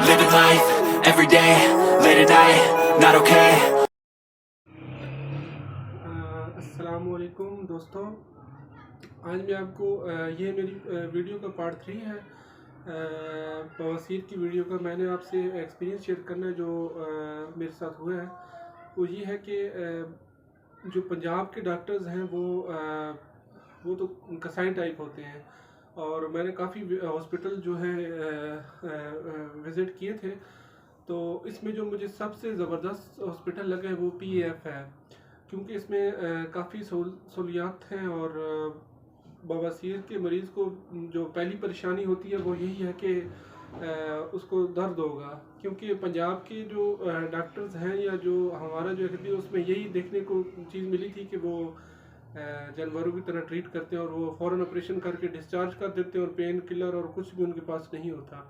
living life, every day, late at night, not okay. अस्सलामुअलैकुम दोस्तों, आज मैं आपको ये मेरी वीडियो का पार्ट 3 है बवासीर की वीडियो का। मैंने आपसे एक्सपीरियंस शेयर करना है जो मेरे साथ हुआ है। वो ये है कि जो पंजाब के डॉक्टर्स हैं वो तो कसाई टाइप होते हैं, और मैंने काफ़ी हॉस्पिटल जो है विज़िट किए थे। तो इसमें जो मुझे सबसे ज़बरदस्त हॉस्पिटल लगा है वो PAF है, क्योंकि इसमें काफ़ी सहूलियात हैं। और बवासीर के मरीज़ को जो पहली परेशानी होती है वो यही है कि उसको दर्द होगा, क्योंकि पंजाब के जो डॉक्टर्स हैं या जो हमारा जो एक्सपीरियंस उसमें यही देखने को चीज़ मिली थी कि वो जानवरों की तरह ट्रीट करते हैं और वो फ़ौरन ऑपरेशन करके डिस्चार्ज कर देते हैं और पेन किलर और कुछ भी उनके पास नहीं होता।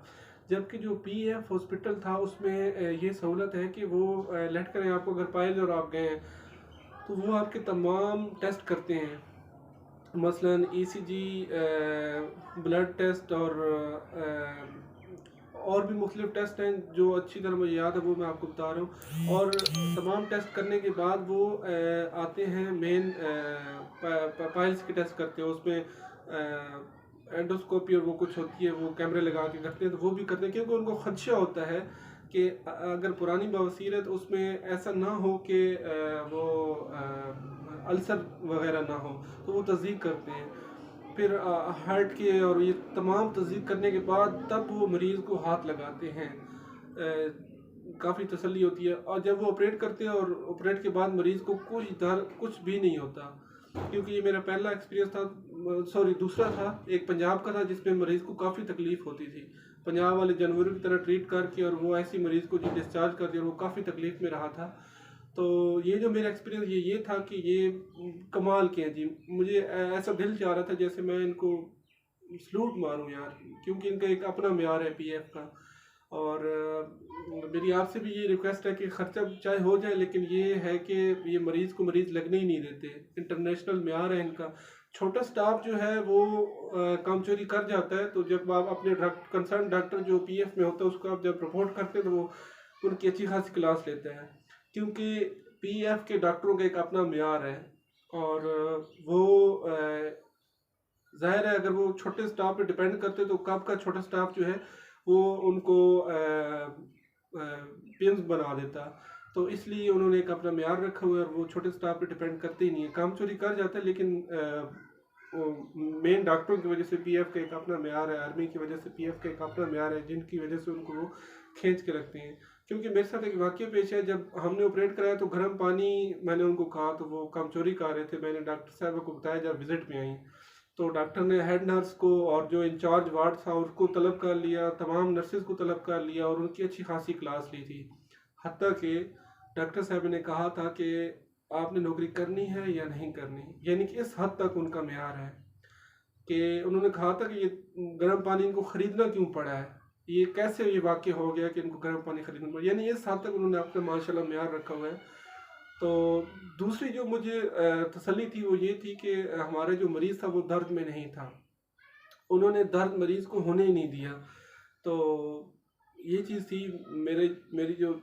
जबकि जो PAF हॉस्पिटल था उसमें ये सहूलत है कि वो लेट करें आपको अगर पाए और आप गए तो वो आपके तमाम टेस्ट करते हैं, मसलन ECG, ब्लड टेस्ट और भी मुख्तलिफ टेस्ट हैं जो अच्छी तरह मुझे याद है वो मैं आपको बता रहा हूँ। और तमाम टेस्ट करने के बाद वो आते हैं मेन पाइल्स के टेस्ट करते हैं। उसमें एंडोस्कोपी और वो कुछ होती है, वो कैमरे लगा के करते हैं, तो वो भी करते हैं, क्योंकि उनको खदशा होता है कि अगर पुरानी बवासीर है तो उसमें ऐसा ना हो कि वो अल्सर वगैरह ना हो, तो वो तस्दीक करते हैं। फिर हार्ट के और ये तमाम तस्दीक करने के बाद तब वो मरीज़ को हाथ लगाते हैं। काफ़ी तसल्ली होती है। और जब वो ऑपरेट करते हैं और ऑपरेट के बाद मरीज़ को कुछ दर्द कुछ भी नहीं होता, क्योंकि ये मेरा पहला एक्सपीरियंस था, सॉरी दूसरा था, एक पंजाब का था जिसमें मरीज़ को काफ़ी तकलीफ़ होती थी। पंजाब वाले जानवरों की तरह ट्रीट करके और वो ऐसी मरीज़ को जो डिस्चार्ज कर दिया और वो काफ़ी तकलीफ़ में रहा था। तो ये जो मेरा एक्सपीरियंस ये था कि ये कमाल के हैं जी। मुझे ऐसा दिल चाह रहा था जैसे मैं इनको सलूट मारूं यार, क्योंकि इनका एक अपना म्यार है PAF का। और मेरी आपसे भी ये रिक्वेस्ट है कि ख़र्चा चाहे हो जाए, लेकिन ये है कि ये मरीज़ को मरीज़ लगने ही नहीं देते। इंटरनेशनल म्यार है इनका। छोटा स्टाफ जो है वो काम चोरी कर जाता है, तो जब आप अपने कंसर्न डॉक्टर जो PAF में होता है उसको आप जब रिपोर्ट करते हैं तो वो उनकी अच्छी खासी क्लास लेता है, क्योंकि PAF के डॉक्टरों का एक अपना म्यार है। और वो ज़ाहिर है अगर वो छोटे स्टाफ पे डिपेंड करते तो कब का छोटा स्टाफ जो है वो उनको पिन्स बना देता। तो इसलिए उन्होंने एक अपना म्यार रखा हुआ है और वो छोटे स्टाफ पे डिपेंड करते ही नहीं है। काम चोरी कर जाता है, लेकिन मेन डॉक्टरों की वजह से PAF का एक अपना म्यार है, आर्मी की वजह से PAF का एक अपना म्यार है, जिनकी वजह से उनको वो खींच के रखते हैं। क्योंकि मेरे साथ एक वाक़या पेश है, जब हमने ऑपरेट कराया तो गर्म पानी मैंने उनको कहा तो वो काम चोरी कर रहे थे। मैंने डॉक्टर साहब को बताया जब विज़िट में आई, तो डॉक्टर ने हेड नर्स को और जो इंचार्ज वार्ड था उसको तलब कर लिया, तमाम नर्सेज को तलब कर लिया और उनकी अच्छी खासी क्लास ली थी। हत्ता कि डॉक्टर साहब ने कहा था कि आपने नौकरी करनी है या नहीं करनी, यानी कि इस हद तक उनका म्यार है कि उन्होंने कहा था कि ये गर्म पानी इनको ख़रीदना क्यों पड़ा है, ये कैसे ये वाक़या हो गया कि इनको गर्म पानी ख़रीदना पड़ा, यानी इस हद तक उन्होंने अपना माशाल्लाह म्यार रखा हुआ है। तो दूसरी जो मुझे तसल्ली थी वो ये थी कि हमारा जो मरीज़ था वो दर्द में नहीं था, उन्होंने दर्द मरीज़ को होने ही नहीं दिया। तो ये चीज़ थी मेरी जो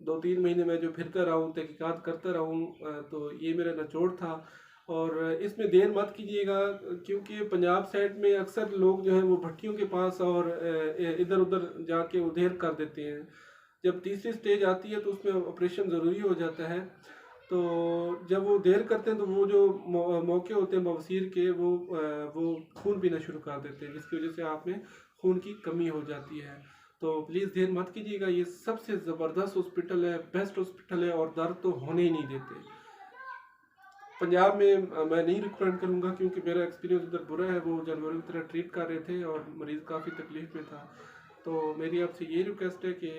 2-3 महीने में जो फिरता रहा हूँ, तहकीकात करता रहा हूँ, तो ये मेरा निचोड़ था। और इसमें देर मत कीजिएगा, क्योंकि पंजाब साइड में अक्सर लोग जो हैं वो भट्टियों के पास और इधर उधर जाके वो देर कर देते हैं। जब तीसरी स्टेज आती है तो उसमें ऑपरेशन ज़रूरी हो जाता है। तो जब वो देर करते हैं तो वो जो मौके होते हैं बवासीर के वो खून पीना शुरू कर देते हैं, जिसकी वजह से आप में खून की कमी हो जाती है। तो प्लीज़ देर मत कीजिएगा, ये सबसे ज़बरदस्त हॉस्पिटल है, बेस्ट हॉस्पिटल है और दर्द तो होने ही नहीं देते। पंजाब में मैं नहीं रिकमेंड करूँगा, क्योंकि मेरा एक्सपीरियंस उधर बुरा है। वो जानवरों की तरह ट्रीट कर रहे थे और मरीज़ काफ़ी तकलीफ़ में था। तो मेरी आपसे ये रिक्वेस्ट है कि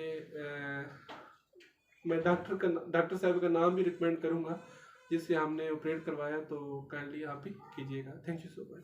मैं डॉक्टर साहब का नाम भी रिकमेंड करूँगा जिससे हमने ऑपरेट करवाया, तो काइंडली आप भी कीजिएगा। Thank you so much.